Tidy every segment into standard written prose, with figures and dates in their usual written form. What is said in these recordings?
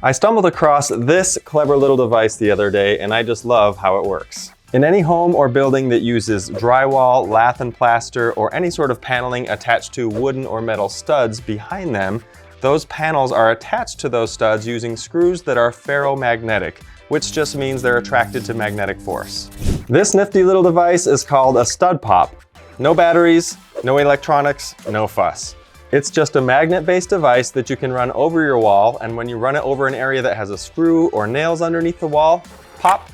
I stumbled across this clever little device the other day, and I just love how it works. In any home or building that uses drywall, lath and plaster, or any sort of paneling attached to wooden or metal studs behind them, those panels are attached to those studs using screws that are ferromagnetic, which just means they're attracted to magnetic force. This nifty little device is called a stud pop. No batteries, no electronics, no fuss. It's just a magnet-based device that you can run over your wall, and when you run it over an area that has a screw or nails underneath the wall, pop,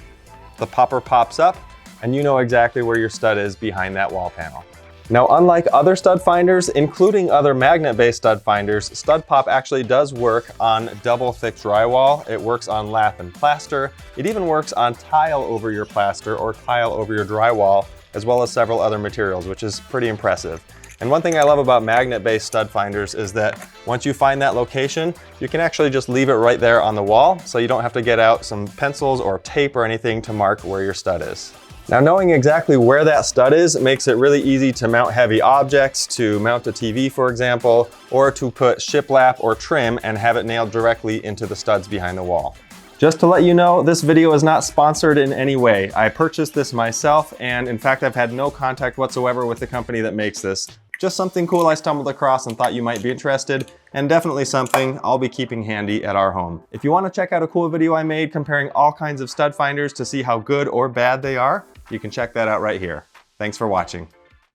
the popper pops up, and you know exactly where your stud is behind that wall panel. Now, unlike other stud finders, including other magnet-based stud finders, Stud Pop actually does work on double-thick drywall. It works on lath and plaster. It even works on tile over your plaster or tile over your drywall, as well as several other materials, which is pretty impressive. And one thing I love about magnet-based stud finders is that once you find that location, you can actually just leave it right there on the wall, so you don't have to get out some pencils or tape or anything to mark where your stud is. Now, knowing exactly where that stud is makes it really easy to mount heavy objects, to mount a TV, for example, or to put shiplap or trim and have it nailed directly into the studs behind the wall. Just to let you know, this video is not sponsored in any way. I purchased this myself, and in fact, I've had no contact whatsoever with the company that makes this. Just something cool I stumbled across and thought you might be interested, and definitely something I'll be keeping handy at our home. If you want to check out a cool video I made comparing all kinds of stud finders to see how good or bad they are, you can check that out right here. Thanks for watching.